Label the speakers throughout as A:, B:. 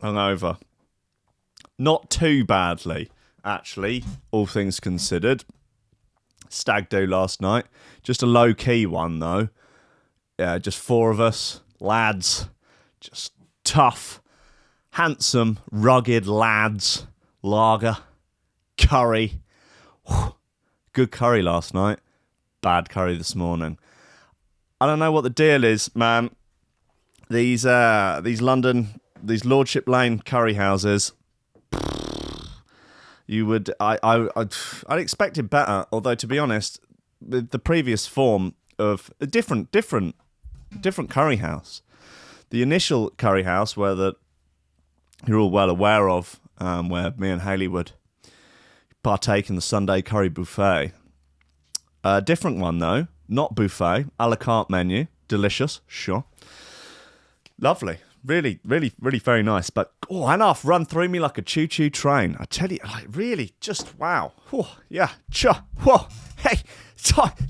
A: hungover. Not too badly, actually, all things considered. Stag do last night. Just a low-key one, though. Yeah, just 4 of us, lads. Just tough, handsome, rugged lads. Lager, curry. Whew. Good curry last night. Bad curry this morning. I don't know what the deal is, man. These London, these Lordship Lane curry houses. I'd expected better. Although, to be honest, the previous form of a different curry house. The initial curry house, where you're all well aware of, where me and Hayley would partake in the Sunday curry buffet. A different one, though. Not buffet. A la carte menu. Delicious. Sure. Lovely. Really, really, really very nice. But, enough run through me like a choo-choo train. I tell you, like, really, just wow. Whew, yeah. Whoa. Hey.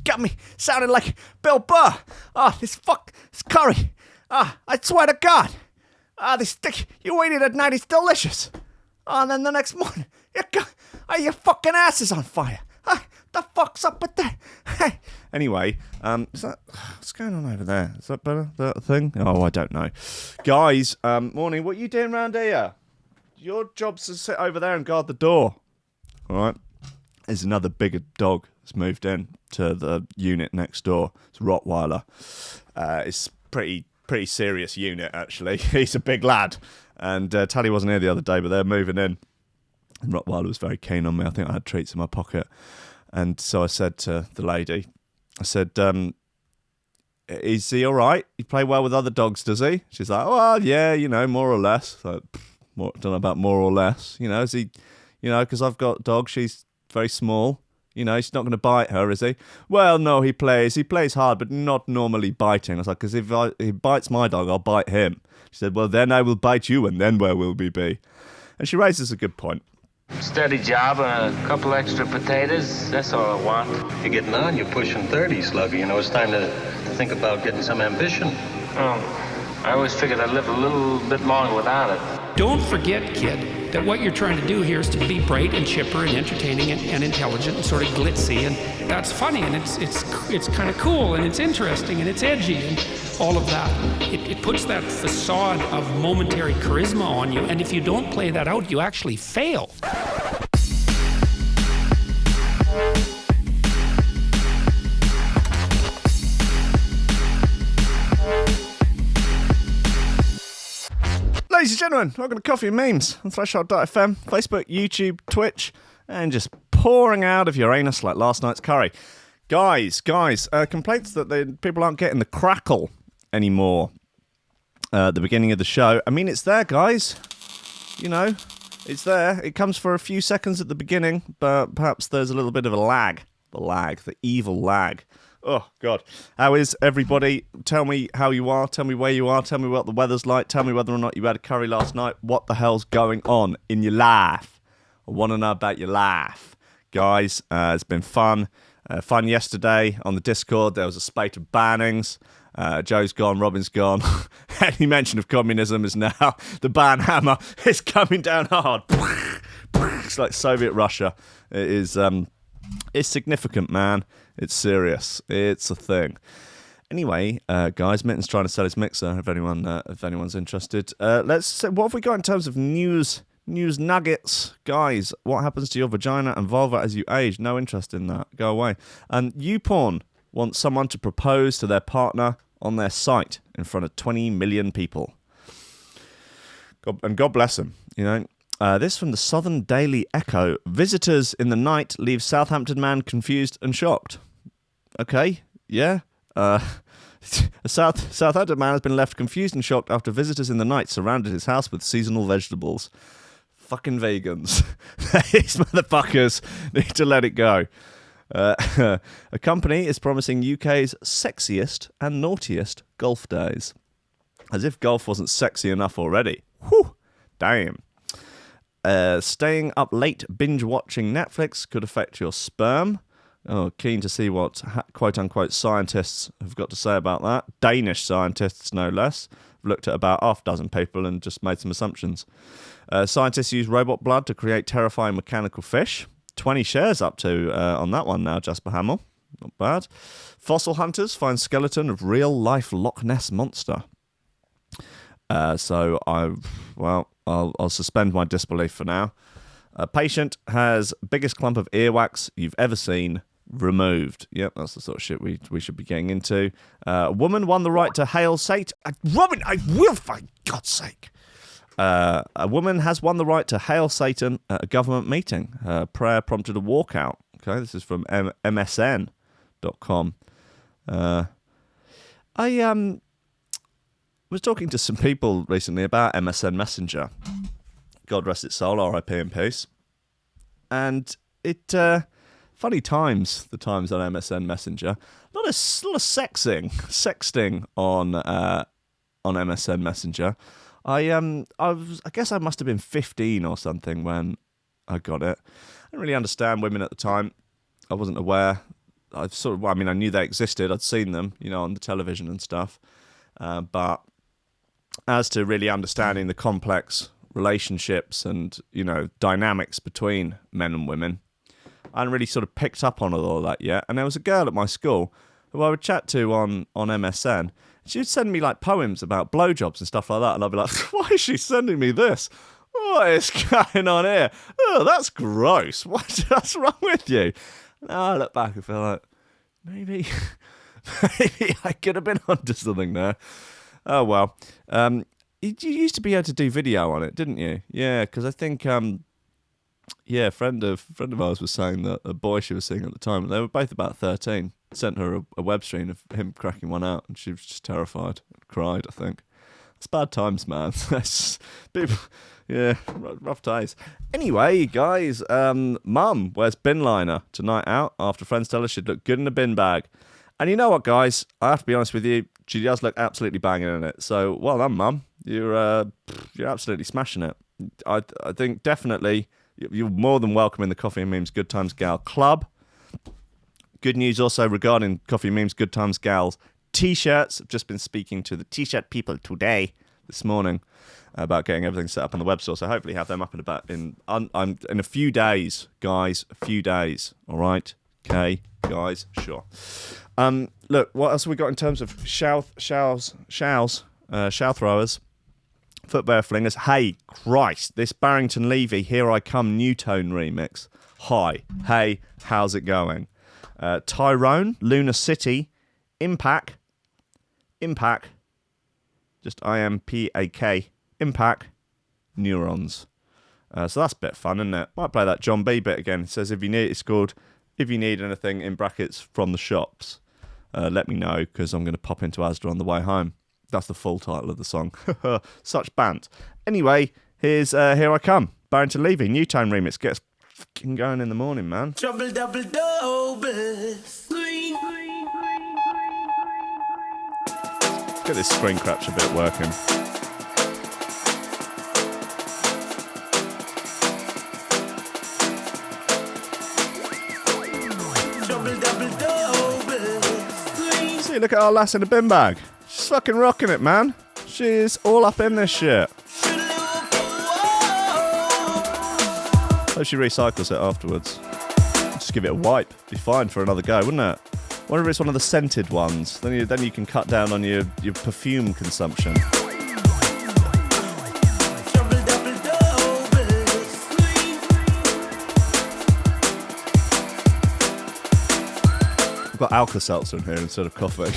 A: Got me sounding like Bill Burr. This curry. I swear to God. This stick you waited at night is delicious. And then the next morning, your fucking ass is on fire. The fuck's up with that? Hey. Anyway, what's going on over there? Is that better? That thing? Oh, I don't know. Guys, morning. What are you doing around here? Your job's to sit over there and guard the door. All right. There's another bigger dog that's moved in to the unit next door. It's a Rottweiler. It's pretty serious unit, actually. He's a big lad. And Tally wasn't here the other day, but they're moving in. And Rottweiler was very keen on me. I think I had treats in my pocket. And so I said to the lady, is he all right? He play well with other dogs, does he? She's like, well, yeah, more or less. So, don't know about more or less. Is he, because I've got dogs, she's very small. He's not going to bite her, is he? Well, no, he plays hard, but not normally biting. I was like, because if he bites my dog, I'll bite him. She said, well, then I will bite you, and then where will we be? And she raises a good point.
B: Steady job and a couple extra potatoes, that's all I want.
C: You're getting on, you're pushing 30, Slugger. It's time to think about getting some ambition.
B: Oh, I always figured I'd live a little bit longer without it.
D: Don't forget, kid, that what you're trying to do here is to be bright and chipper and entertaining and intelligent and sort of glitzy, and that's funny, and it's kind of cool, and it's interesting, and it's edgy, and all of that. It puts that facade of momentary charisma on you, and if you don't play that out, you actually fail.
A: Ladies and gentlemen, welcome to Coffee and Memes on Threshold.fm, Facebook, YouTube, Twitch, and just pouring out of your anus like last night's curry. Guys, complaints that people aren't getting the crackle anymore at the beginning of the show. I mean, it's there, guys. It's there. It comes for a few seconds at the beginning, but perhaps there's a little bit of a lag. The evil lag. Oh, God. How is everybody? Tell me how you are. Tell me where you are. Tell me what the weather's like. Tell me whether or not you had a curry last night. What the hell's going on in your life? I want to know about your life. Guys, it's been fun. Fun yesterday on the Discord. There was a spate of bannings. Joe's gone, Robin's gone. Any mention of communism is now the ban hammer is coming down hard. It's like Soviet Russia. It is it's significant, man. It's serious. It's a thing. Anyway, guys, Mitten's trying to sell his mixer. If anyone's interested, let's see, what have we got in terms of news nuggets, guys? What happens to your vagina and vulva as you age? No interest in that. Go away. And YouPorn wants someone to propose to their partner on their site in front of 20 million people. God bless him. This from the Southern Daily Echo. Visitors in the night leave Southampton man confused and shocked. Okay, yeah. A Southampton man has been left confused and shocked after visitors in the night surrounded his house with seasonal vegetables. Fucking vegans. These motherfuckers need to let it go. A company is promising UK's sexiest and naughtiest golf days. As if golf wasn't sexy enough already. Whew, damn. Staying up late binge-watching Netflix could affect your sperm. Oh, keen to see what quote-unquote scientists have got to say about that. Danish scientists, no less. looked at about half a dozen people and just made some assumptions. Scientists use robot blood to create terrifying mechanical fish. 20 shares up to on that one now, Jasper Hamill. Not bad. Fossil hunters find skeleton of real-life Loch Ness monster. So I'll suspend my disbelief for now. A patient has biggest clump of earwax you've ever seen removed. Yep, that's the sort of shit we should be getting into. A woman won the right to hail Satan. Robin, I will, for God's sake. A woman has won the right to hail Satan at a government meeting. Her prayer prompted a walkout. Okay, this is from MSN.com. I was talking to some people recently about MSN Messenger. God rest its soul, R.I.P. in peace. And it, funny times, the times on MSN Messenger. A lot of sexting on MSN Messenger. I guess I must have been 15 or something when I got it. I didn't really understand women at the time. I wasn't aware. I knew they existed. I'd seen them, on the television and stuff. But as to really understanding the complex relationships and, dynamics between men and women, I hadn't really sort of picked up on all that yet. And there was a girl at my school who I would chat to on MSN. She would send me like poems about blowjobs and stuff like that. And I'd be like, why is she sending me this? What is going on here? Oh, that's gross. What's wrong with you? Now I look back and feel like, maybe I could have been onto something there. Oh, well. You used to be able to do video on it, didn't you? Yeah, because I think, a friend of ours was saying that a boy she was seeing at the time, they were both about 13, sent her a web stream of him cracking one out, and she was just terrified, cried, I think. It's bad times, man. People, rough days. Anyway, guys, Mum wears bin liner tonight out after friends tell her she'd look good in a bin bag. And you know what, guys? I have to be honest with you, she does look absolutely banging in it. So, well done, Mum. You're absolutely smashing it. I think definitely you're more than welcome in the Coffee and Memes Good Times Gal Club. Good news also regarding Coffee and Memes Good Times Gals T-shirts. I've just been speaking to the T-shirt people this morning, about getting everything set up on the web store. So hopefully have them up and about in a few days, guys. A few days. All right. Okay, guys. Sure. Look, what else have we got in terms of show throwers, footwear flingers? Hey, Christ, this Barrington Levy Here I Come New Tone remix. Hi. Hey, how's it going? Tyrone, Lunar City, Impact, just IMPAK, Impact, Neurons. So that's a bit fun, isn't it? Might play that John B bit again. It says it's called If You Need Anything in brackets from the shops. Let me know, because I'm going to pop into Asda on the way home. That's the full title of the song. Such bant. Anyway, here's Here I Come. Barrington Levy, New Tone remix. Gets fucking going in the morning, man.
E: Trouble double double.
A: Get this screen capture bit working. See, look at our lass in a bin bag. She's fucking rocking it, man. She's all up in this shit. Hope she recycles it afterwards. Just give it a wipe. Be fine for another go, wouldn't it? Wonder if it's one of the scented ones. Then you can cut down on your perfume consumption. I've got Alka-Seltzer in here instead of coffee.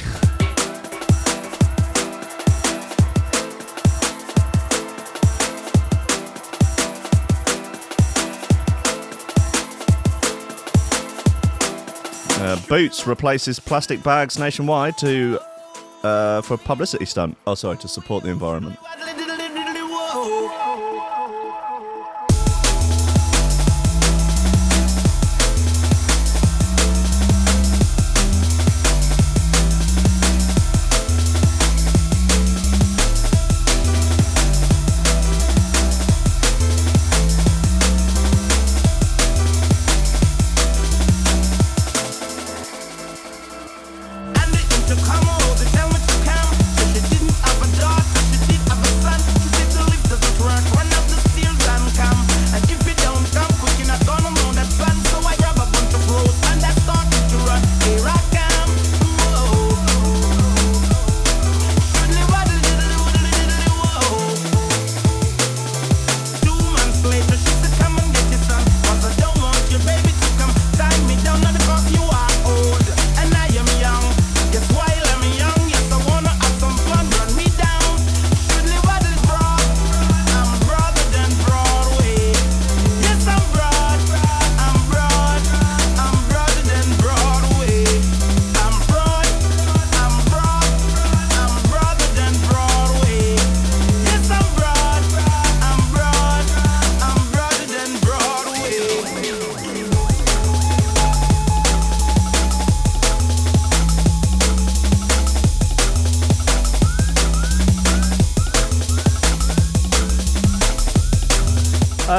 A: Boots replaces plastic bags nationwide for a publicity stunt. Oh, sorry, to support the environment.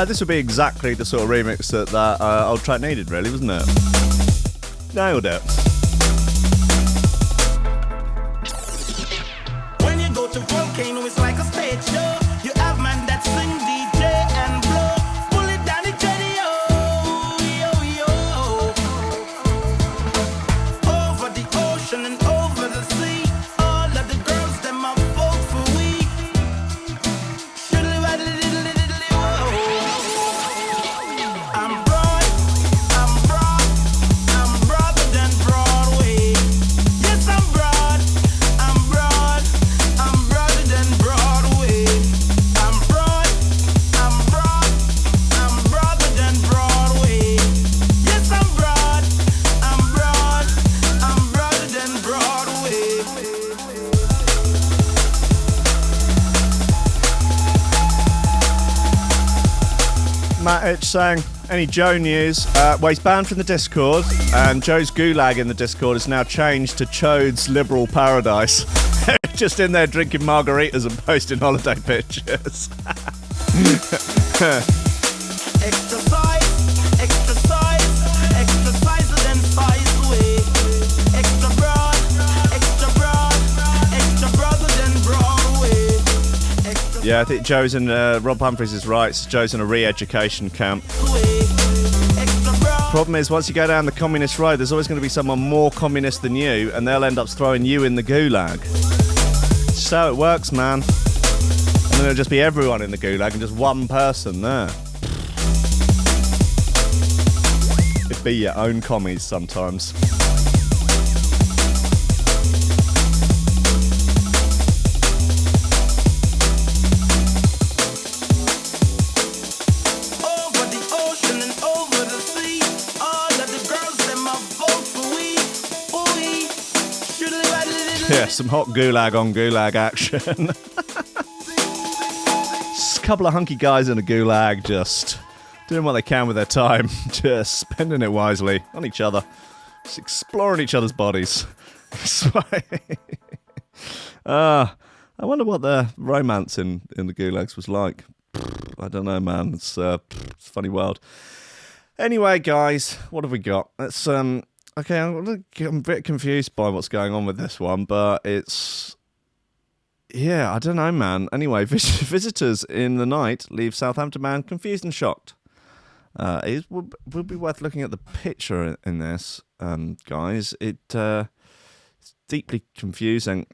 A: This would be exactly the sort of remix that old track needed, really, wasn't it? Nailed it.
E: When you go to Volcano, it's like a stage show. You have man that sing DJ and blow. Pull it down the jetty, yo. Over the ocean and over the sea. All of the girls, them are vote for we. I'm broad, I'm broader than Broadway. Yes, I'm broad, I'm broader than Broadway. I'm broad, I'm broader than Broadway. Yes, I'm broad, I'm broader than Broadway.
A: Matt Hitch saying, any Joe news? Well, he's banned from the Discord, and Joe's gulag in the Discord is now changed to Chode's Liberal Paradise. Just in there drinking margaritas and posting holiday pictures.
E: Extra size, extra size than size away. Extra broad than Broadway.
A: Yeah, I think Joe's in, Rob Humphries is right, so Joe's in a re-education camp. Problem is, once you go down the communist road, there's always going to be someone more communist than you, and they'll end up throwing you in the gulag. That's how it works, man. And then it'll just be everyone in the gulag and just one person there. It'd be your own commies sometimes.
E: Over the ocean and over the sea, all of the girls them are vote for we. Should have
A: Yeah, some hot gulag on gulag action. Just a couple of hunky guys in a gulag just doing what they can with their time, just spending it wisely on each other, just exploring each other's bodies. I wonder what their romance in the gulags was like. I don't know, man. It's a funny world. Anyway, guys, what have we got? Let's okay, I'm a bit confused by what's going on with this one, but it's... Yeah, I don't know, man. Anyway, visitors in the night leave Southampton man confused and shocked. It would be worth looking at the picture in this, guys. It's deeply confusing.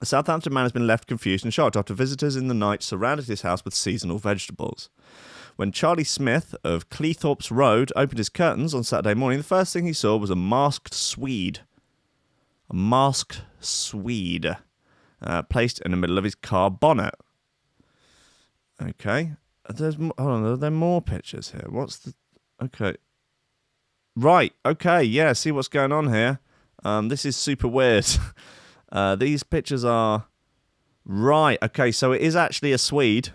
A: A Southampton man has been left confused and shocked after visitors in the night surrounded his house with seasonal vegetables. When Charlie Smith of Cleethorpes Road opened his curtains on Saturday morning, the first thing he saw was a masked Swede. A masked Swede placed in the middle of his car bonnet. Okay. Hold on, are there more pictures here? What's the... Okay. Right, okay, yeah, see what's going on here. This is super weird. These pictures are... Right, okay, so it is actually a Swede,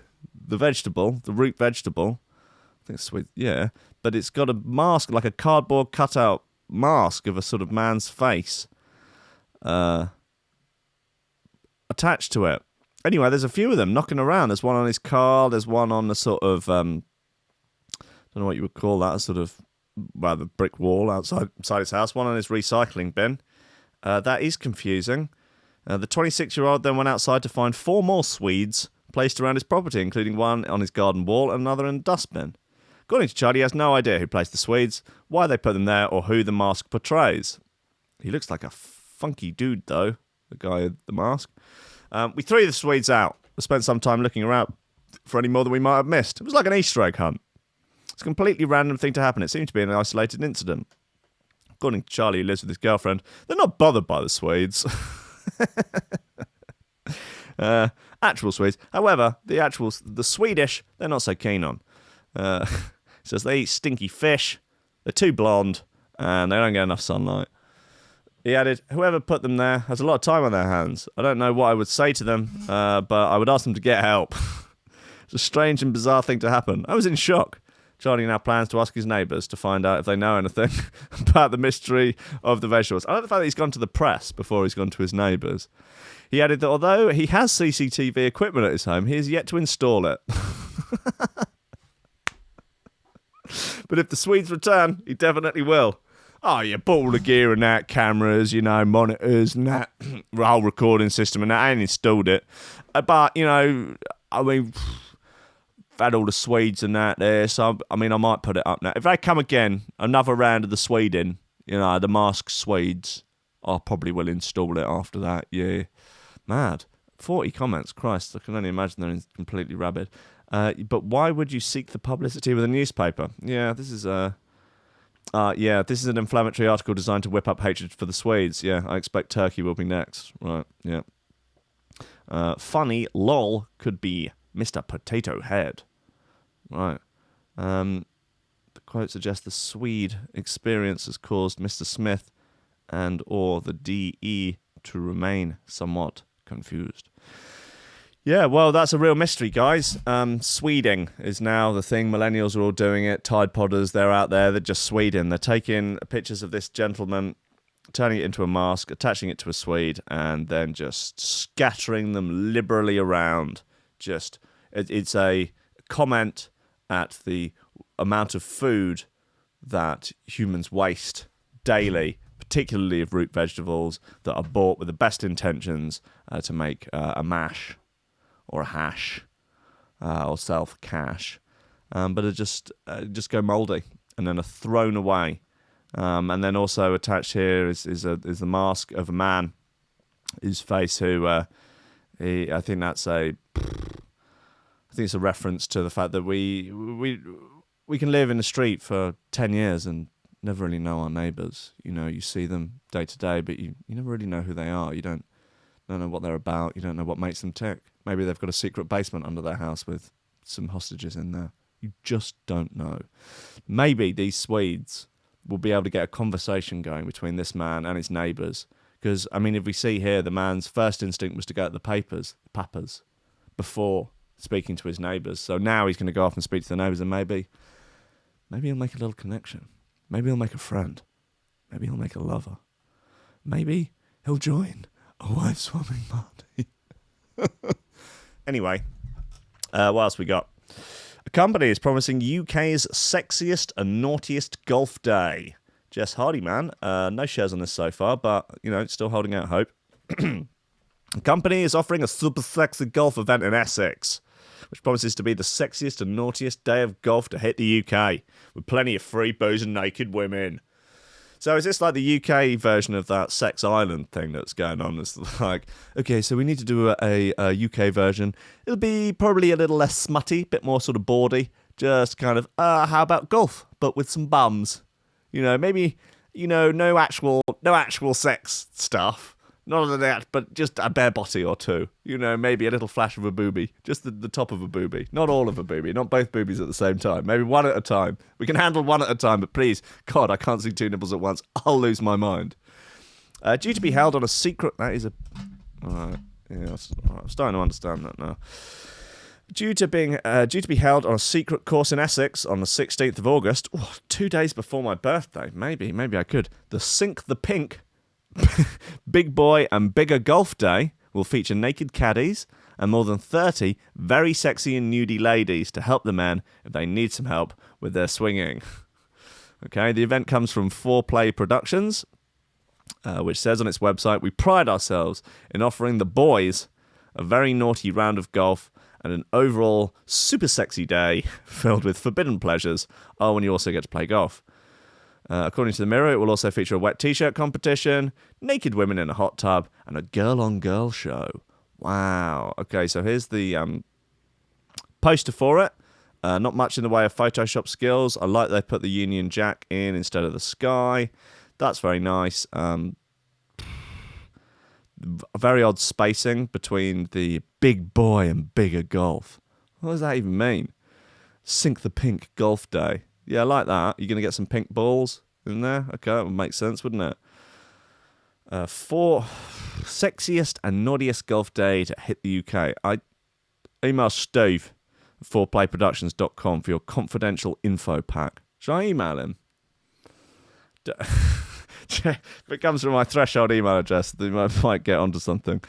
A: the vegetable, the root vegetable. I think it's Swede, yeah. But it's got a mask, like a cardboard cutout mask of a sort of man's face attached to it. Anyway, there's a few of them knocking around. There's one on his car. There's one on the sort of, don't know what you would call that, a sort of, well, the brick wall outside his house. One on his recycling bin. That is confusing. The 26-year-old then went outside to find 4 more Swedes placed around his property, including one on his garden wall and another in a dustbin. According to Charlie, he has no idea who placed the Swedes, why they put them there, or who the mask portrays. He looks like a funky dude, though, the guy with the mask. We threw the Swedes out. I spent some time looking around for any more than we might have missed. It was like an Easter egg hunt. It's a completely random thing to happen. It seemed to be an isolated incident. According to Charlie, who lives with his girlfriend, they're not bothered by the Swedes. Actual Swedes. However, the Swedish, they're not so keen on. It says they eat stinky fish, they're too blonde, and they don't get enough sunlight. He added, whoever put them there has a lot of time on their hands. I don't know what I would say to them, but I would ask them to get help. It's a strange and bizarre thing to happen. I was in shock. Charlie now plans to ask his neighbours to find out if they know anything about the mystery of the vegetables. I like the fact that he's gone to the press before he's gone to his neighbours. He added that although he has CCTV equipment at his home, he has yet to install it. But if the Swedes return, he definitely will. Oh, yeah, all the gear and that, cameras, monitors and that, the whole recording system and that. I ain't installed it. But, I mean, I've had all the Swedes and that there, so, I might put it up now. If they come again, another round of the Sweden, the masked Swedes, I probably will install it after that, yeah. Mad. 40 comments, Christ, I can only imagine they're completely rabid. But why would you seek the publicity with a newspaper? Yeah, this is this is an inflammatory article designed to whip up hatred for the Swedes. Yeah, I expect Turkey will be next. Right, yeah. Funny, lol, could be Mr. Potato Head. Right. The quote suggests the Swede experience has caused Mr. Smith or the DE to remain somewhat confused. Yeah, well, that's a real mystery, guys. Sweding is now the thing. Millennials are all doing it. Tide Podders, they're out there. They're just Sweding. They're taking pictures of this gentleman, turning it into a mask, attaching it to a Swede, and then just scattering them liberally around. It's a comment at the amount of food that humans waste daily, particularly of root vegetables that are bought with the best intentions to make a mash or a hash, or sell for cash, but it just go mouldy and then are thrown away. And then also attached here is the mask of a man whose face I think it's a reference to the fact that we can live in the street for 10 years and never really know our neighbours. You see them day to day, but you never really know who they are. You don't know what they're about. You don't know what makes them tick. Maybe they've got a secret basement under their house with some hostages in there. You just don't know. Maybe these Swedes will be able to get a conversation going between this man and his neighbours. Because, if we see here, the man's first instinct was to go to the papas, before speaking to his neighbours. So now he's going to go off and speak to the neighbours, and maybe he'll make a little connection. Maybe he'll make a friend. Maybe he'll make a lover. Maybe he'll join a wife swapping party. Anyway, what else we got? A company is promising UK's sexiest and naughtiest golf day. Jess Hardy, man. No shares on this so far, but, still holding out hope. The company is offering a super sexy golf event in Essex, which promises to be the sexiest and naughtiest day of golf to hit the UK, with plenty of free booze and naked women. So is this like the UK version of that Sex Island thing that's going on? It's like, okay, so we need to do a UK version. It'll be probably a little less smutty, bit more sort of bawdy. Just kind of, how about golf, but with some bums? Maybe, no actual sex stuff. Not of that, but just a bare body or two. Maybe a little flash of a boobie. Just the top of a boobie. Not all of a boobie. Not both boobies at the same time. Maybe one at a time. We can handle one at a time, but please, God, I can't see two nipples at once. I'll lose my mind. Due to be held on a secret... That is a... Alright. Yeah, I'm starting to understand that now. Due to be held on a secret course in Essex on the 16th of August, 2 days before my birthday. Maybe I could. The Sink the Pink... Big Boy and Bigger Golf Day will feature naked caddies and more than 30 very sexy and nudie ladies to help the men if they need some help with their swinging. Okay, the event comes from Foreplay Productions, which says on its website, we pride ourselves in offering the boys a very naughty round of golf and an overall super sexy day filled with forbidden pleasures. Oh, and you also get to play golf. According to the Mirror, it will also feature a wet t-shirt competition, naked women in a hot tub, and a girl-on-girl show. Wow. Okay, so here's the poster for it. Not much in the way of Photoshop skills. I like they put the Union Jack in instead of the sky. That's very nice. Very odd spacing between the Big Boy and Bigger Golf. What does that even mean? Sink the Pink Golf Day. Yeah, I like that. You're going to get some pink balls in there? Okay, that would make sense, wouldn't it? 4 sexiest and naughtiest golf day to hit the UK. I email Steve at 4playproductions.com for your confidential info pack. Should I email him? If it comes from my threshold email address, then I might get onto something.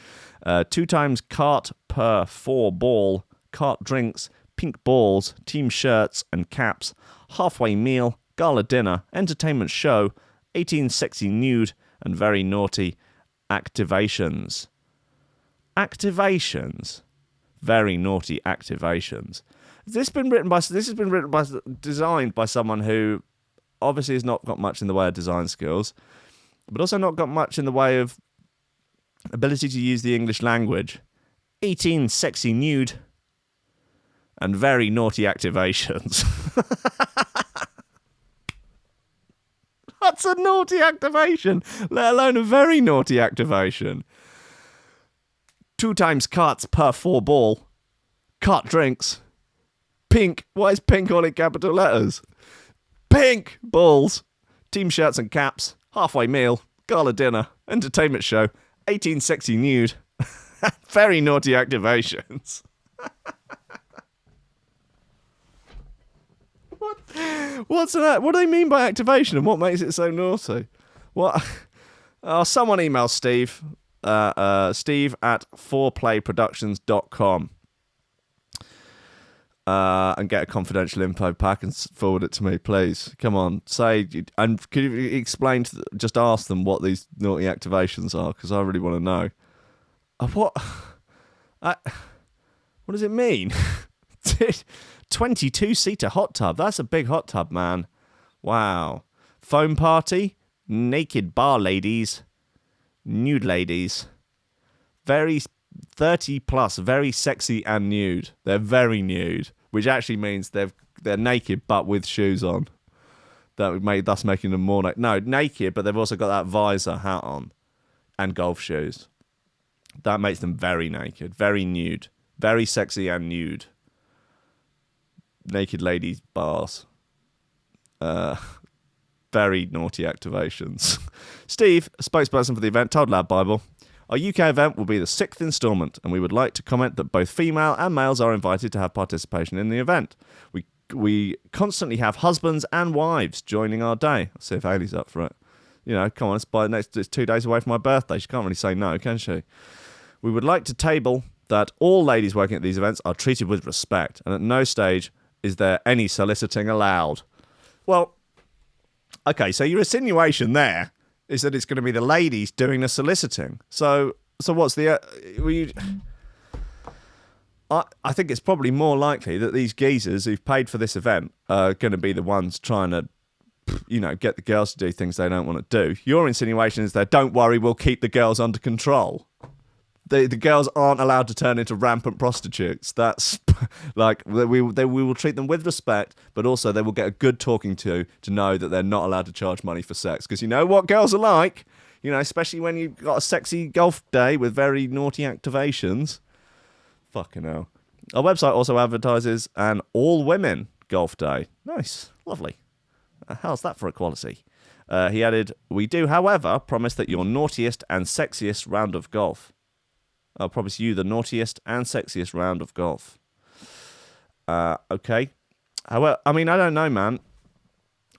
A: 2 times cart per 4 ball, cart drinks, pink balls, team shirts and caps, halfway meal, gala dinner, entertainment show, 18 sexy nude, and very naughty activations. Activations? Very naughty activations. This has been designed by someone who obviously has not got much in the way of design skills, but also not got much in the way of ability to use the English language. 18 sexy nude and very naughty activations. That's a naughty activation, let alone a very naughty activation. 2 times carts per 4 ball. Cart drinks. Pink. Why is pink all in capital letters? Pink balls. Team shirts and caps. Halfway meal. Gala dinner. Entertainment show. 18 sexy nude. Very naughty activations. What's that? What do they mean by activation and what makes it so naughty? What? Oh, someone email Steve. Steve at 4playproductions.com. And get a confidential info pack and forward it to me, please. Come on, say, and could you explain just ask them what these naughty activations are, because I really want to know. What does it mean? 22-seater hot tub. That's a big hot tub, man. Wow. Foam party, naked bar ladies, nude ladies, very 30 plus, very sexy and nude. They're very nude, which actually means they're naked but with shoes on. Thus making them more naked, but they've also got that visor hat on and golf shoes. That makes them very naked, very nude, very sexy and nude. Naked ladies bars. Very naughty activations. Steve, a spokesperson for the event, told Lad Bible, our UK event will be the 6th instalment, and we would like to comment that both female and males are invited to have participation in the event. We constantly have husbands and wives joining our day. Let's see if Hayley's up for it. You know, come on, it's 2 days away from my birthday. She can't really say no, can she? We would like to table that all ladies working at these events are treated with respect, and at no stage is there any soliciting allowed. Well, okay, so your insinuation there is that it's going to be the ladies doing the soliciting. So what's the... I think it's probably more likely that these geezers who've paid for this event are going to be the ones trying to, get the girls to do things they don't want to do. Your insinuation is that, don't worry, we'll keep the girls under control. The girls aren't allowed to turn into rampant prostitutes. That's like, we will treat them with respect, but also they will get a good talking to know that they're not allowed to charge money for sex. Because you know what girls are like, especially when you've got a sexy golf day with very naughty activations. Fucking hell. Our website also advertises an all-women golf day. Nice. Lovely. How's that for equality? He added, we do, however, promise that your naughtiest and sexiest round of golf. I'll promise you the naughtiest and sexiest round of golf. Okay. However, I don't know, man.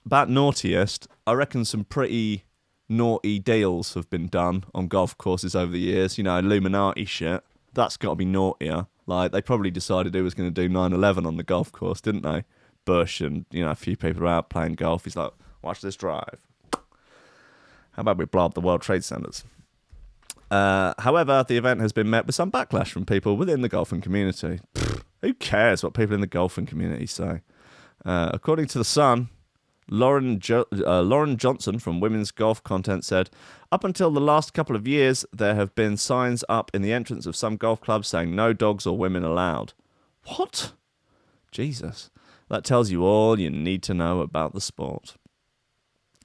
A: About naughtiest, I reckon some pretty naughty deals have been done on golf courses over the years. Illuminati shit. That's got to be naughtier. Like, they probably decided who was going to do 9/11 on the golf course, didn't they? Bush and, a few people are out playing golf. He's like, watch this drive. How about we blow up the World Trade Centers? However, the event has been met with some backlash from people within the golfing community. Who cares what people in the golfing community say? According to The Sun, Lauren Johnson from Women's Golf Content said, up until the last couple of years, there have been signs up in the entrance of some golf clubs saying no dogs or women allowed. What? Jesus. That tells you all you need to know about the sport.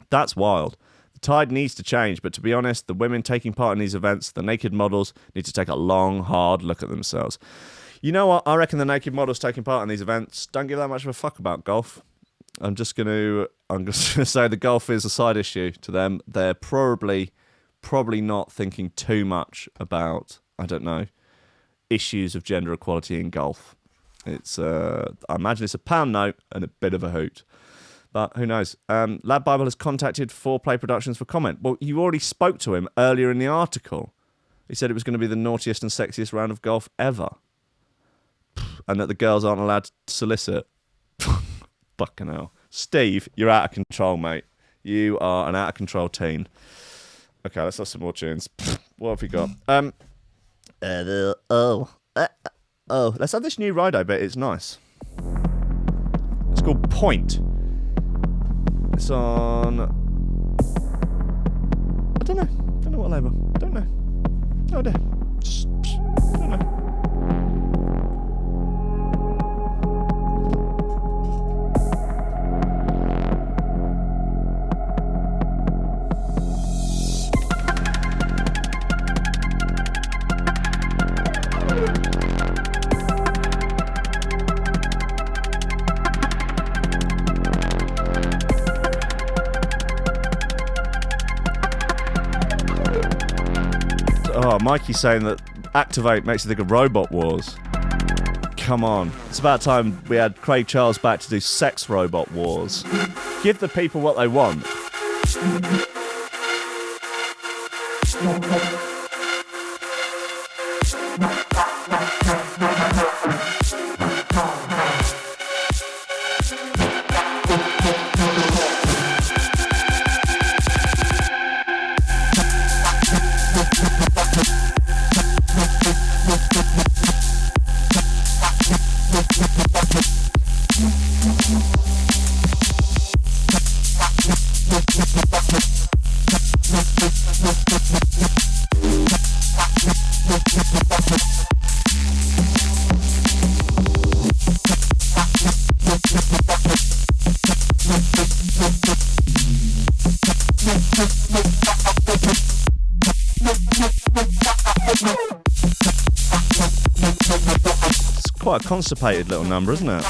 A: That's wild. The tide needs to change, but to be honest, the women taking part in these events, the naked models, need to take a long, hard look at themselves. You know what? I reckon the naked models taking part in these events don't give that much of a fuck about golf. I'm just going to say the golf is a side issue to them. They're probably not thinking too much about, issues of gender equality in golf. It's I imagine it's a pound note and a bit of a hoot. But who knows? Lad Bible has contacted 4Play Productions for comment. Well, you already spoke to him earlier in the article. He said it was going to be the naughtiest and sexiest round of golf ever. and that the girls aren't allowed to solicit. Fucking hell. Steve, you're out of control, mate. You are an out of control teen. Okay, let's have some more tunes. What have we got? Let's have this new Rido bit. It's nice. It's called Point. It's on... I don't know what label. Don't know. No idea. Just don't know. Oh, Mikey's saying that Activate makes you think of Robot Wars. Come on. It's about time we had Craig Charles back to do Sex Robot Wars. Give the people what they want. It's quite a constipated little number, isn't it?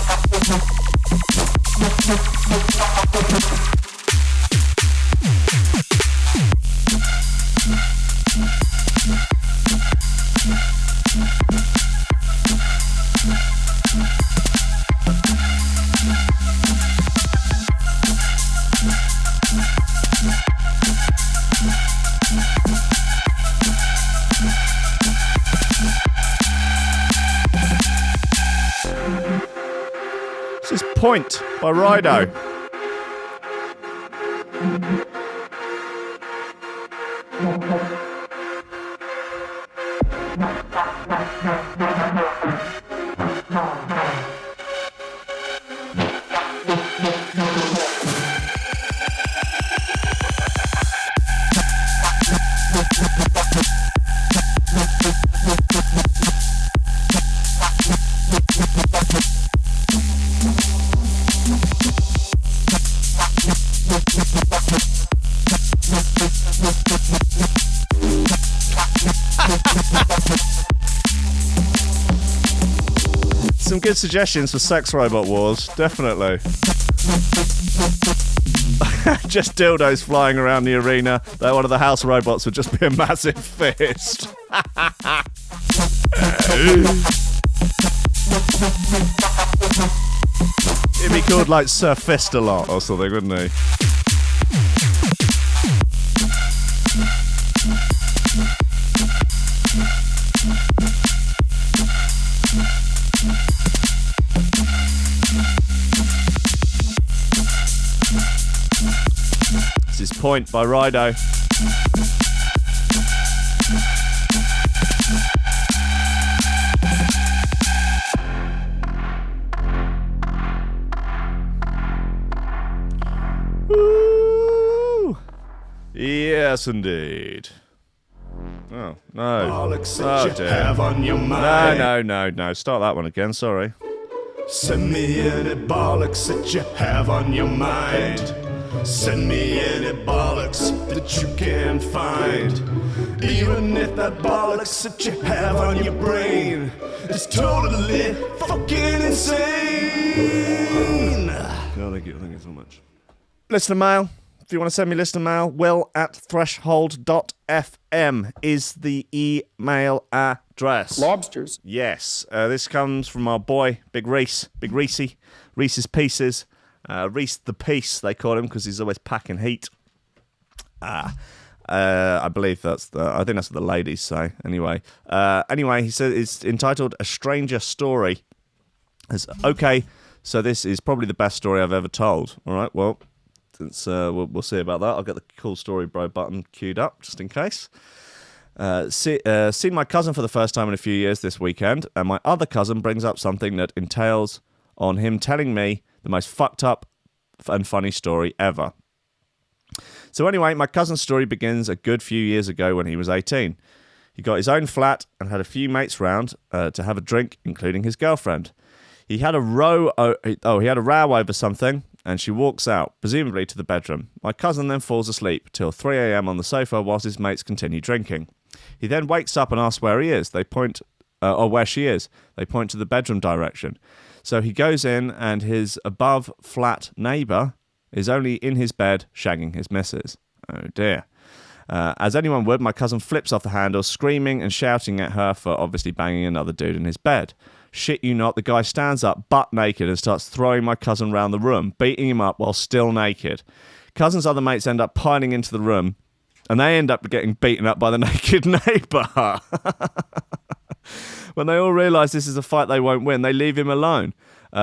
A: This is Point by Rido. Some good suggestions for Sex Robot Wars, definitely. Just dildos flying around the arena. That one of the house robots would just be a massive fist. He'd be called like Sir Fist a lot or something, wouldn't he? This is Point by Rido. Woo! Yes, indeed. Oh, no.
E: Bollocks
A: Oh,
E: that you
A: dear.
E: have on your mind.
A: No. Start that one again, sorry.
E: Send me any bollocks that you have on your mind. Send me any bollocks that you can find. Even if that bollocks that you have on your brain is totally fucking insane.
A: No, thank you so much. Listener mail. If you want to send me listener mail, will@threshold.fm is the email address.
D: Lobsters.
A: Yes. This comes from our boy, Big Reece. Big Reecey. Reese's Pieces. Reece the Piece, they call him, because he's always packing heat. I believe I think that's what the ladies say. Anyway, he said it's entitled A Stranger Story. Okay, so this is probably the best story I've ever told. All right, well, since, we'll see about that. I'll get the cool story bro button queued up just in case. Seen my cousin for the first time in a few years this weekend, and my other cousin brings up something that entails on him telling me the most fucked up and funny story ever. So anyway, my cousin's story begins a good few years ago when he was 18. He got his own flat and had a few mates round to have a drink, including his girlfriend. He had a row over something, and she walks out, presumably to the bedroom. My cousin then falls asleep till 3 a.m. on the sofa whilst his mates continue drinking. He then wakes up and asks where he is. They point, or where she is. They point to the bedroom direction. So he goes in, and his above flat neighbour is only in his bed shagging his missus. Oh dear. As anyone would, my cousin flips off the handle, screaming and shouting at her for obviously banging another dude in his bed. Shit you not, the guy stands up butt naked and starts throwing my cousin round the room, beating him up while still naked. Cousin's other mates end up piling into the room, and they end up getting beaten up by the naked neighbour. When they all realise this is a fight they won't win, they leave him alone.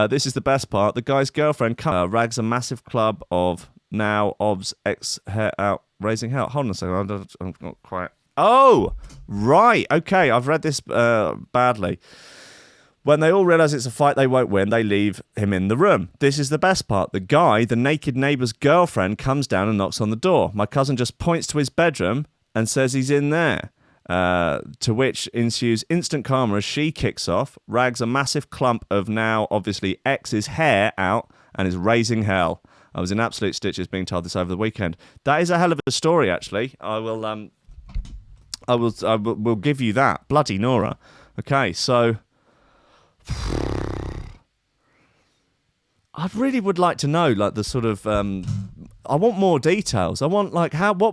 A: This is the best part. The guy's girlfriend rags a massive club of now obs ex hair out raising hell. Hold on a second, I'm not quite. Oh, right. Okay, I've read this badly. When they all realise it's a fight they won't win, they leave him in the room. This is the best part. The guy, the naked neighbour's girlfriend, comes down and knocks on the door. My cousin just points to his bedroom and says he's in there. To which ensues instant karma as she kicks off, rags a massive clump of now obviously ex's hair out, and is raising hell. I was in absolute stitches being told this over the weekend. That is a hell of a story, actually. I will give you that. Bloody Nora. Okay, so I really would like to know, like, the sort of I want more details. I want, like, how did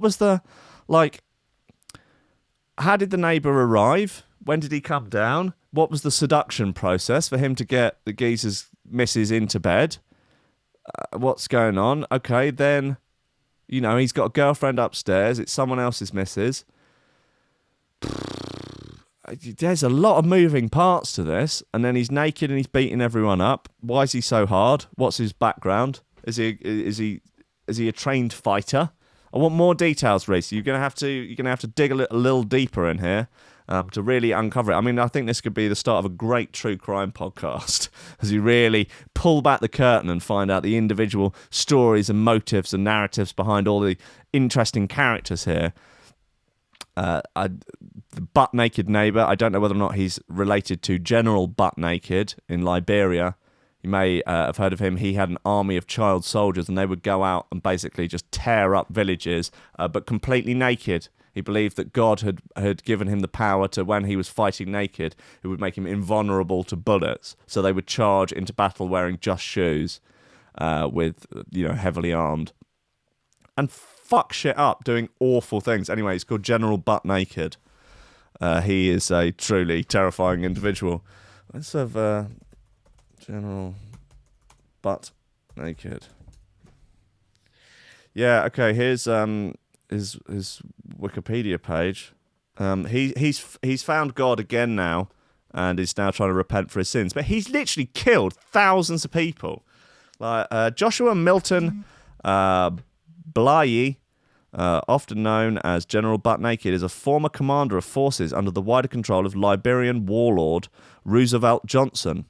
A: the neighbour arrive? When did he come down? What was the seduction process for him to get the geezer's missus into bed? What's going on? Okay, then, you know, he's got a girlfriend upstairs. It's someone else's missus. There's a lot of moving parts to this. And then he's naked and he's beating everyone up. Why is he so hard? What's his background? Is he a trained fighter? I want more details, Reece. You're gonna have to dig a little deeper in here to really uncover it. I mean, I think this could be the start of a great true crime podcast as you really pull back the curtain and find out the individual stories and motives and narratives behind all the interesting characters here. The butt naked neighbour. I don't know whether or not he's related to General Butt Naked in Liberia. You may have heard of him. He had an army of child soldiers, and they would go out and basically just tear up villages, but completely naked. He believed that God had given him the power to, when he was fighting naked, it would make him invulnerable to bullets. So they would charge into battle wearing just shoes, with, you know, heavily armed, and fuck shit up, doing awful things. Anyway, he's called General Butt Naked. He is a truly terrifying individual. Let's have General Butt Naked. Yeah, okay, here's his Wikipedia page. He's found God again now, and is now trying to repent for his sins. But he's literally killed thousands of people. Like Joshua Milton Blighy, often known as General Butt Naked, is a former commander of forces under the wider control of Liberian warlord Roosevelt Johnson.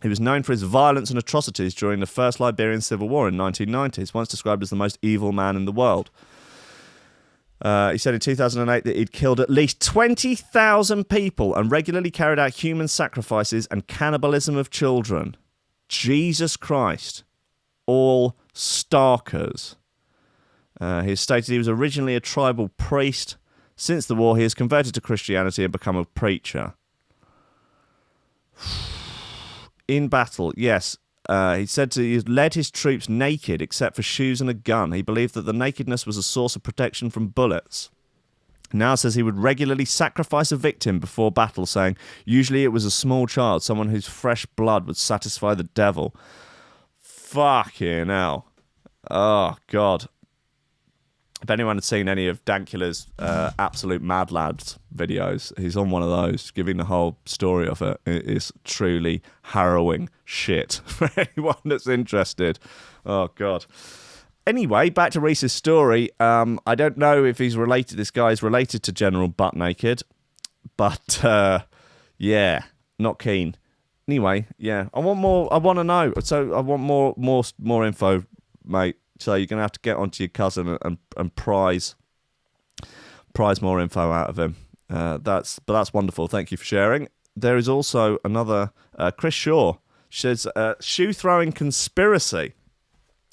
A: He was known for his violence and atrocities during the First Liberian Civil War in 1990s, once described as the most evil man in the world. He said in 2008 that he'd killed at least 20,000 people and regularly carried out human sacrifices and cannibalism of children. Jesus Christ. All starkers. He stated he was originally a tribal priest. Since the war, he has converted to Christianity and become a preacher. In battle, yes. He said he led his troops naked except for shoes and a gun. He believed that the nakedness was a source of protection from bullets. Now says he would regularly sacrifice a victim before battle, saying usually it was a small child, someone whose fresh blood would satisfy the devil. Fucking hell. Oh, God. If anyone had seen any of Dankula's Absolute Mad Lads videos, he's on one of those, giving the whole story of it. It is truly harrowing shit for anyone that's interested. Oh, God. Anyway, back to Reece's story. I don't know if he's related. This guy's related to General Butt Naked, but yeah, not keen. Anyway, yeah, I want more. I want to know. So I want more info, mate. So you're gonna have to get onto your cousin and prize more info out of him. That's wonderful. Thank you for sharing. There is also another Chris Shaw says shoe throwing conspiracy.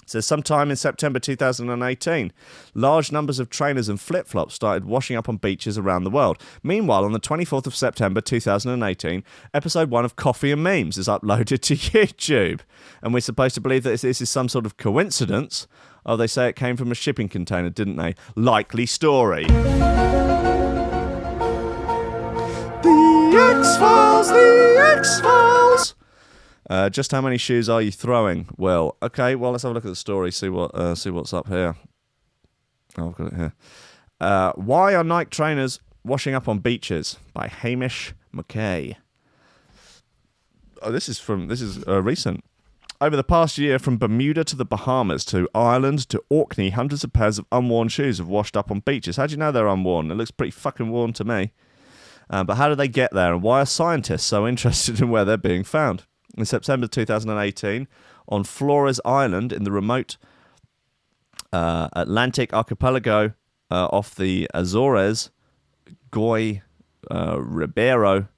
A: Says sometime in September 2018, large numbers of trainers and flip-flops started washing up on beaches around the world. Meanwhile, on the 24th of September 2018, episode 1 of Coffee and Memes is uploaded to YouTube. And we're supposed to believe that this is some sort of coincidence. Oh, they say it came from a shipping container, didn't they? Likely story. The X-Files! The X-Files! Just how many shoes are you throwing? Well, okay. Well, let's have a look at the story. See what's up here. Oh, I've got it here. Why are Nike trainers washing up on beaches? By Hamish McKay. Oh, this is recent. Over the past year, from Bermuda to the Bahamas to Ireland to Orkney, hundreds of pairs of unworn shoes have washed up on beaches. How do you know they're unworn? It looks pretty fucking worn to me. But how did they get there? And why are scientists so interested in where they're being found? In September 2018, on Flores Island in the remote Atlantic archipelago off the Azores, Guy Ribeiro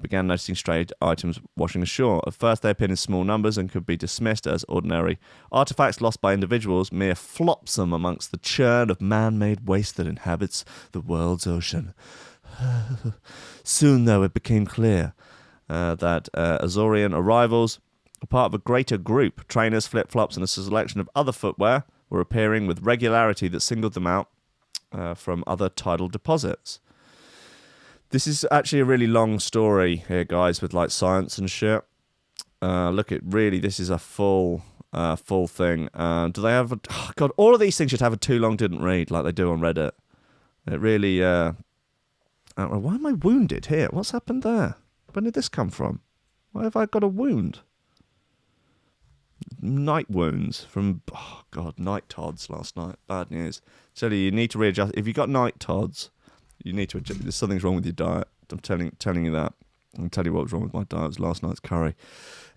A: began noticing strange items washing ashore. At first, they appeared in small numbers and could be dismissed as ordinary artifacts lost by individuals, mere flopsome amongst the churn of man-made waste that inhabits the world's ocean. Soon, though, it became clear that Azorean arrivals were part of a greater group. Trainers, flip-flops, and a selection of other footwear were appearing with regularity that singled them out from other tidal deposits. This is actually a really long story here, guys, with like science and shit. Look, this is a full thing. Do they have God, all of these things should have a too long didn't read like they do on Reddit. It really... why am I wounded here? What's happened there? When did this come from? Why have I got a wound? Night wounds from, night tods last night. Bad news. Tell you need to readjust. If you've got night tods, you need to adjust. There's something's wrong with your diet. I'm telling you that. I'll tell you what was wrong with my diet. It was last night's curry.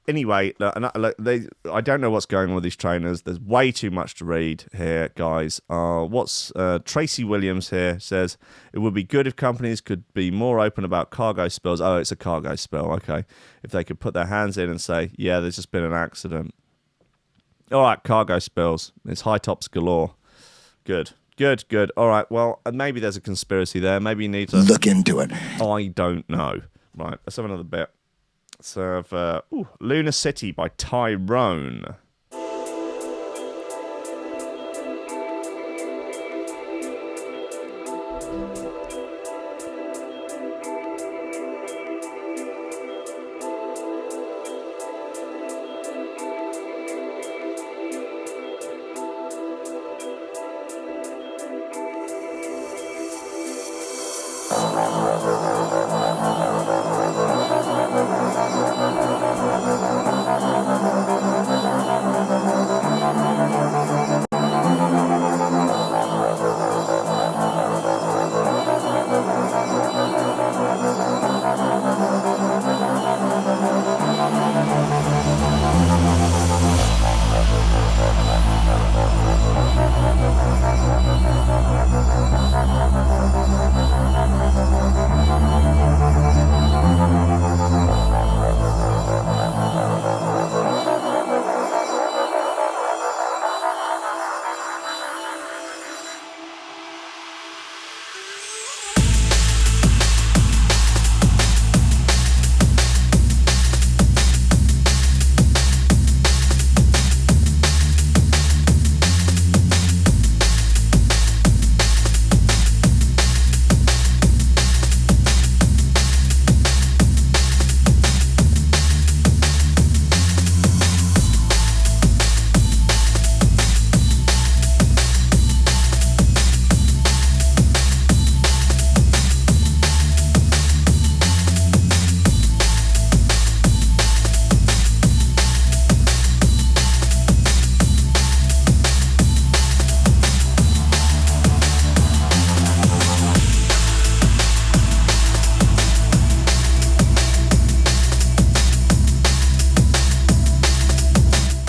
A: Anyway, I don't know what's going on with these trainers. There's way too much to read here, guys. Tracy Williams here says, it would be good if companies could be more open about cargo spills. Oh, it's a cargo spill. Okay. If they could put their hands in and say, yeah, there's just been an accident. All right, cargo spills. It's high tops galore. Good. All right, well, maybe there's a conspiracy there. Maybe you need to...
E: Look into it.
A: I don't know. Right, let's have another bit. So, Lunar City by Tyrone.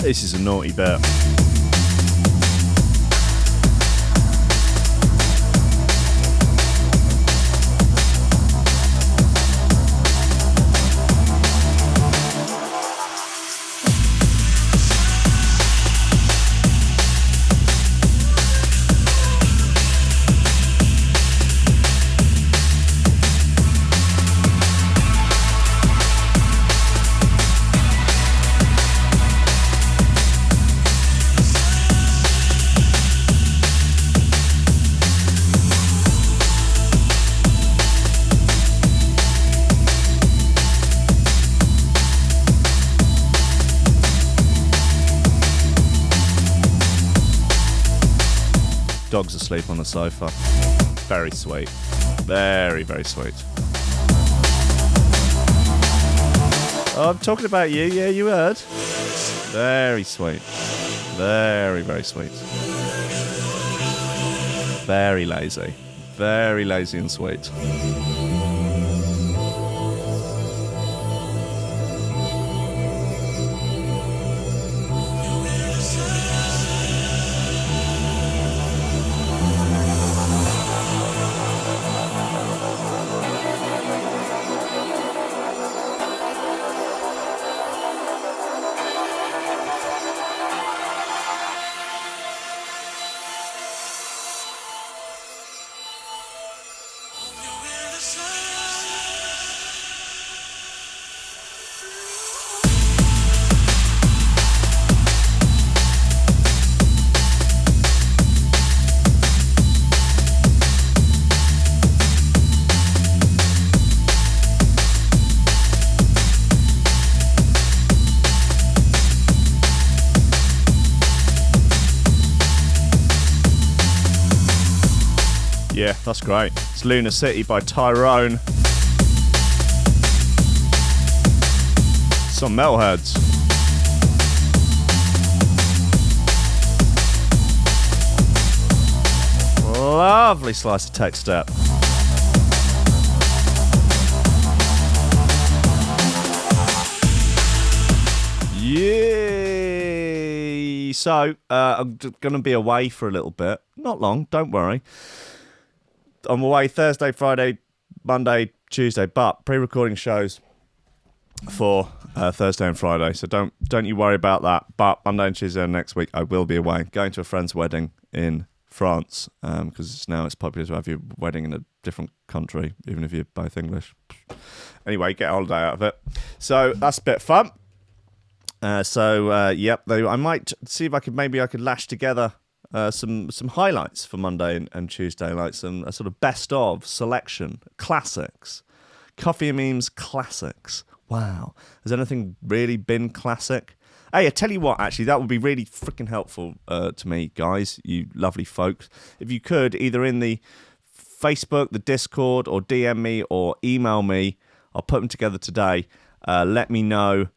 A: This is a naughty bit. Dog's asleep on the sofa. Very sweet. Very, very sweet. Oh, I'm talking about you. Yeah, you heard. Very sweet. Very, very sweet. Very lazy. Very lazy and sweet. Yeah, that's great. It's Lunar City by Tyrone. Some metalheads. Lovely slice of tech step. Yay! So, I'm going to be away for a little bit. Not long, don't worry. I'm away Thursday, Friday, Monday, Tuesday, but pre-recording shows for Thursday and Friday, so don't you worry about that. But Monday and Tuesday next week, I will be away, going to a friend's wedding in France, because now it's popular to have your wedding in a different country, even if you're both English. Anyway, get a holiday out of it. So that's a bit fun. Yep, I might see if I could lash together some highlights for Monday and Tuesday, like some sort of best of selection, classics, Coffee and Memes classics. Wow, has anything really been classic? Hey, I tell you what, actually, that would be really freaking helpful to me, guys, you lovely folks. If you could, either in the Facebook, the Discord, or DM me or email me, I'll put them together today. Let me know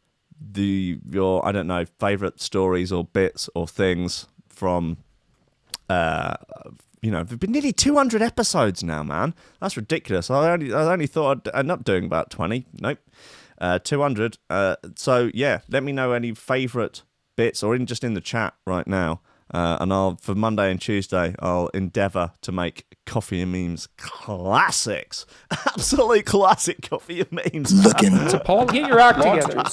A: your I don't know, favourite stories or bits or things from. There've been nearly 200 episodes now, man. That's ridiculous. I only thought I'd end up doing about 20. Nope. 200. So yeah, let me know any favourite bits, or just in the chat right now. And for Monday and Tuesday, I'll endeavour to make Coffee and Memes classics. Absolute classic Coffee and Memes.
F: Looking.
D: So Paul, get your act together.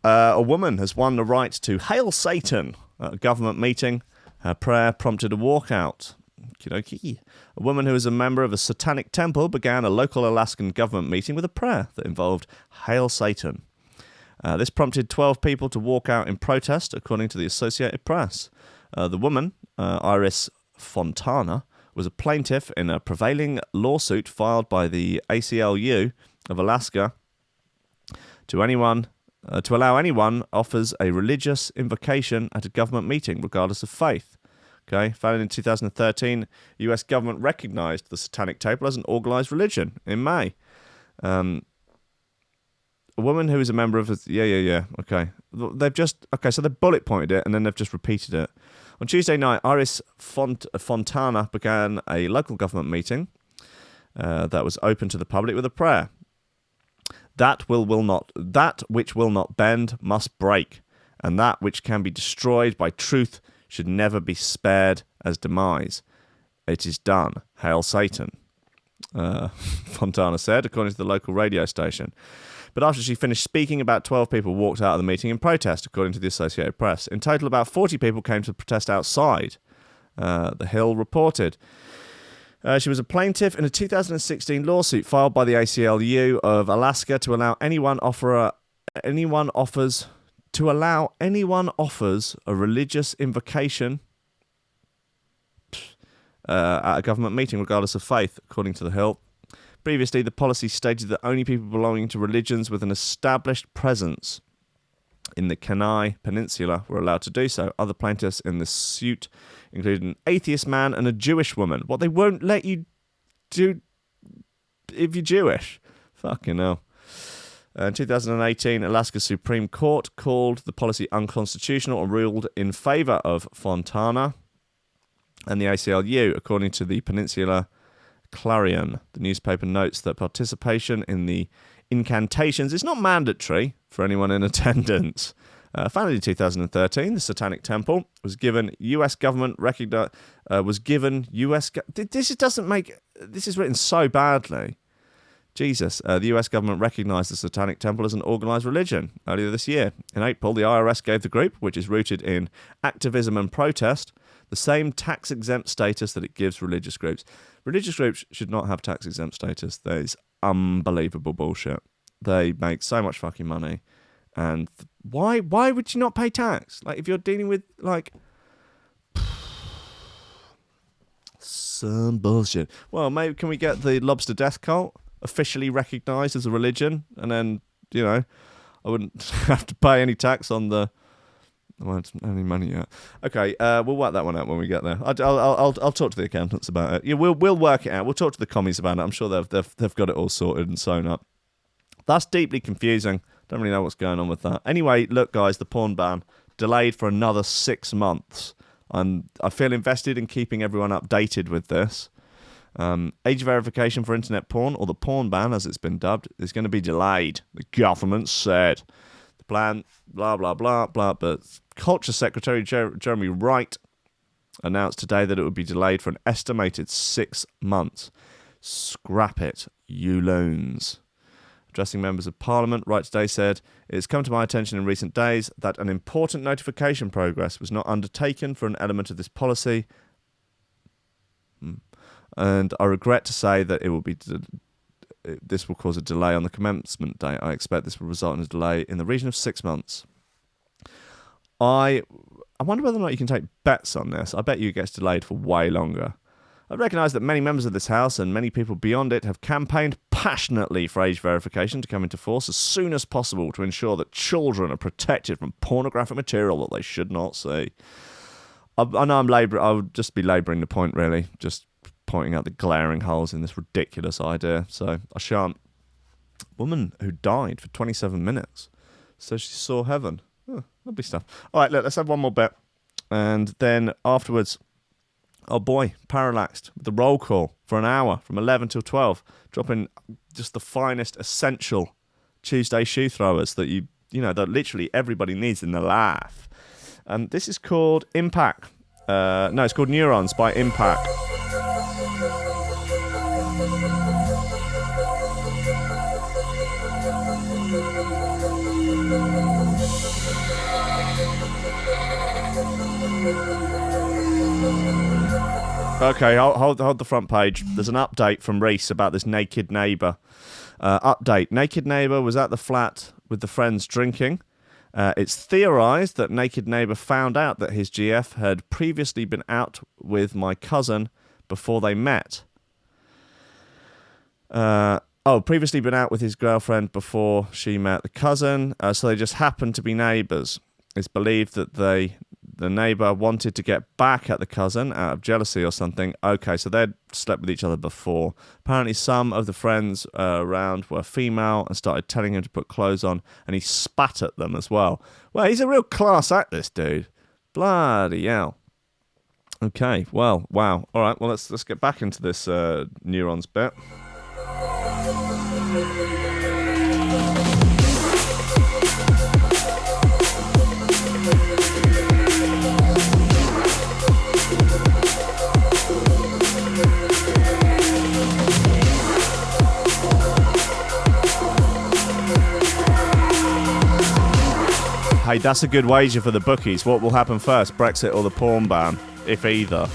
A: A woman has won the right to hail Satan at a government meeting. Her prayer prompted a walkout. Okie-dokie. A woman who is a member of a satanic temple began a local Alaskan government meeting with a prayer that involved Hail Satan. This prompted 12 people to walk out in protest, according to the Associated Press. The woman, Iris Fontana, was a plaintiff in a prevailing lawsuit filed by the ACLU of Alaska to allow anyone offers a religious invocation at a government meeting, regardless of faith. Okay, founded in 2013, the US government recognized the Satanic Temple as an organized religion in May. A woman who is a member of... okay. So they bullet pointed it, and then they've just repeated it. On Tuesday night, Iris Fontana began a local government meeting that was open to the public with a prayer. That which will not bend must break, and that which can be destroyed by truth should never be spared as demise. It is done. Hail Satan, Fontana said, according to the local radio station. But after she finished speaking, about 12 people walked out of the meeting in protest, according to the Associated Press. In total, about 40 people came to protest outside, the Hill reported. She was a plaintiff in a 2016 lawsuit filed by the ACLU of Alaska to allow anyone offers a religious invocation at a government meeting, regardless of faith, according to the Hill. Previously, the policy stated that only people belonging to religions with an established presence in the Kenai Peninsula were allowed to do so. Other plaintiffs in the suit included an atheist man and a Jewish woman. What they won't let you do if you're Jewish. Fucking hell. In 2018, Alaska's Supreme Court called the policy unconstitutional and ruled in favour of Fontana and the ACLU, according to the Peninsula Clarion. The newspaper notes that participation in the incantations is not mandatory for anyone in attendance. Founded in 2013, the Satanic Temple was given U.S. government This is written so badly. Jesus. The U.S. government recognised the Satanic Temple as an organised religion earlier this year. In April, the IRS gave the group, which is rooted in activism and protest, the same tax-exempt status that it gives religious groups. Religious groups should not have tax-exempt status. That is unbelievable bullshit. They make so much fucking money. And why would you not pay tax? Like, if you're dealing with, like, some bullshit. Well, maybe can we get the Lobster Death Cult officially recognised as a religion? And then, you know, I wouldn't have to pay any tax on the... I don't have any money yet. Okay, we'll work that one out when we get there. I'll talk to the accountants about it. Yeah, we'll work it out. We'll talk to the commies about it. I'm sure they've got it all sorted and sewn up. That's deeply confusing. Don't really know what's going on with that. Anyway, look, guys, the porn ban delayed for another 6 months. I feel invested in keeping everyone updated with this. Age verification for internet porn, or the porn ban, as it's been dubbed, is going to be delayed. The government said. The plan, blah, blah, blah, blah, but Culture Secretary Jeremy Wright announced today that it would be delayed for an estimated 6 months. Scrap it, you loons. Addressing members of Parliament, Wright today said, "It's come to my attention in recent days that an important notification progress was not undertaken for an element of this policy, and I regret to say that it will be this will cause a delay on the commencement date. I expect this will result in a delay in the region of 6 months." I wonder whether or not you can take bets on this. I bet you it gets delayed for way longer. I recognise that many members of this House and many people beyond it have campaigned passionately for age verification to come into force as soon as possible to ensure that children are protected from pornographic material that they should not see. I know I would just be labouring the point, really, just pointing out the glaring holes in this ridiculous idea, so I shan't. Woman who died for 27 minutes, so she saw heaven. Oh, lovely stuff. All right, let's have one more bit, and then afterwards, oh boy, Parallaxed with the roll call for an hour from 11 till 12, dropping just the finest essential Tuesday shoe throwers that you know that literally everybody needs in their life. This is called Impact. No, it's called Neurons by Impact. Okay, hold the front page. There's an update from Reece about this naked neighbour. Update. Naked neighbour was at the flat with the friends drinking. It's theorised that naked neighbour found out that his GF had previously been out with my cousin before they met. Previously been out with his girlfriend before she met the cousin, so they just happened to be neighbours. It's believed that the neighbour wanted to get back at the cousin out of jealousy or something. Okay, so they'd slept with each other before. Apparently some of the friends around were female and started telling him to put clothes on, and he spat at them as well. Well, he's a real class act, this dude. Bloody hell. Okay, well, wow. All right, well, let's get back into this Neurons bit. Hey, that's a good wager for the bookies. What will happen first, Brexit or the porn ban, if either?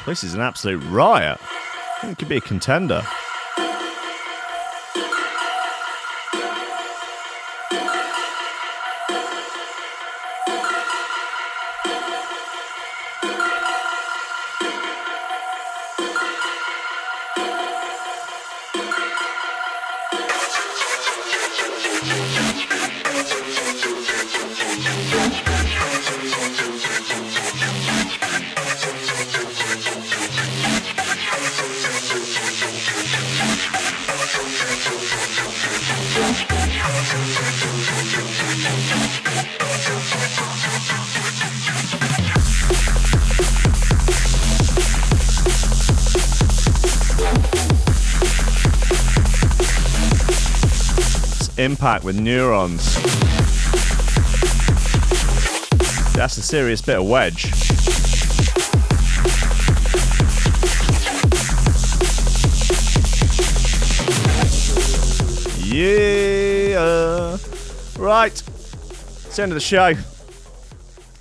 A: This is an absolute riot. I think it could be a contender. Impact with neurons. That's a serious bit of wedge. Yeah. Right. It's the end of the show.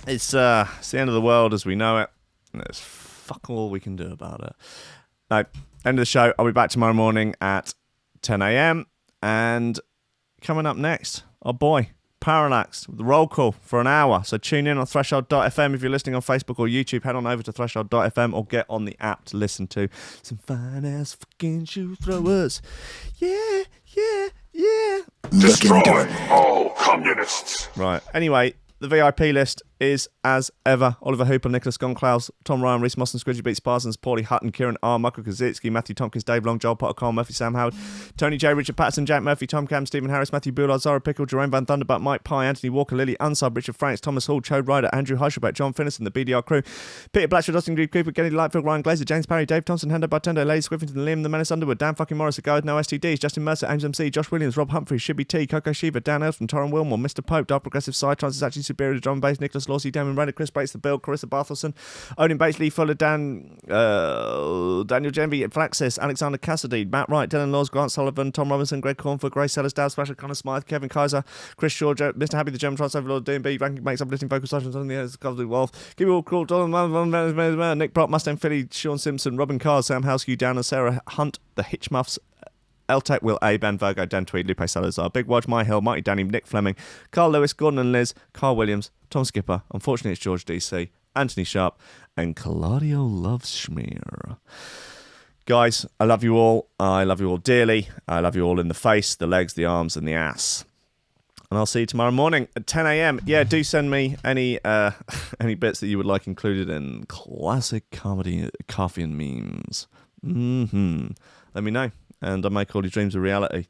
A: It's the end of the world as we know it. And there's fuck all we can do about it. No, end of the show. I'll be back tomorrow morning at 10 a.m. And coming up next, our boy, Parallax, with the roll call for an hour. So tune in on Threshold.fm. If you're listening on Facebook or YouTube, head on over to Threshold.fm or get on the app to listen to some fine-ass fucking shoe throwers. Yeah, yeah, yeah.
E: Destroy all communists.
A: Right, anyway, the VIP list is, as ever, Oliver Hooper, Nicholas Goncalves, Tom Ryan, Reece Mosson, Squidgy Beats, Parsons, Pauly Hutton, Ciarán R, Michael Kedzierski, Matthew Tomkins, Dave Long, Joel Potter, Colm Murphy, Sam Howard, Tony J, Richard Patterson, Jack Murphy, Tom Camm, Stephen Harris, Matthieu Boulard, Zara Pickle, Jeroen Van Thunderbutt, Mike Pye, Anthony Walker, Lily Unsub, Richard Franks, Thomas Hall, Chode Ryder, Andrew Heichelbech, John Finison, the BDR Crew, Peter Blatchford, Austin Green Cooper, Gennady Lightfield, Ryan Glaser, James Parry, Dave Thompson, Hendo Bartendo, Lady Swiffington, Liam, the Menace Underwood, Dan fucking Morris, the Guy With No STDs, Justin Mercer, Ames MC, Josh Williams, Rob Humphrey, Shibby T, Coco Shiva, Dan Elfman, Taran Wilmore, Mr. Pope, Dark Progressive Side, Trans is actually superior to drum and bass, Nicolas Lorcy, Dameon Rayner, Kris Breaks, The Bill, Karissa Barthelson, Odin Bates, Lee Fuller, Daniel Genvy, Flaxis, Alexander Cassidy, Matt Wright, Dylan Laws, Grant Sullivan, Tom Robinson, Greg Cornford, Grace Sellers, Dad Splasher, Connor Smythe, Kevin Kaiser, Chris Shaw, Mr. Happy, the German Trans Overlord, D&B, Ranking Makes, Uplifting Vocal Sessions on the Air, Governor Wolf, Give Me All Cool, Nick Brock, Mustang Philly, Sean Simpson, Robin Carr, Sam Houskew, Downer, Sarah Hunt, The Hitchmuffs, Eltec, Will A, Ben Virgo, Dan Tweed, Lupe Salazar, Big Watch, My Hill, Mighty Danny, Nick Fleming, Carl Lewis, Gordon and Liz, Carl Williams, Tom Skipper, unfortunately it's George DC, Anthony Sharp, and Claudio Loveschmier. Guys, I love you all. I love you all dearly. I love you all in the face, the legs, the arms, and the ass. And I'll see you tomorrow morning at 10 a.m. Yeah, do send me any bits that you would like included in classic comedy, coffee and memes. Let me know. And I'll make all your dreams a reality.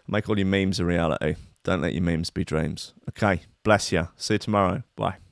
A: Make all your memes a reality. Don't let your memes be dreams. Okay, bless you. See you tomorrow. Bye.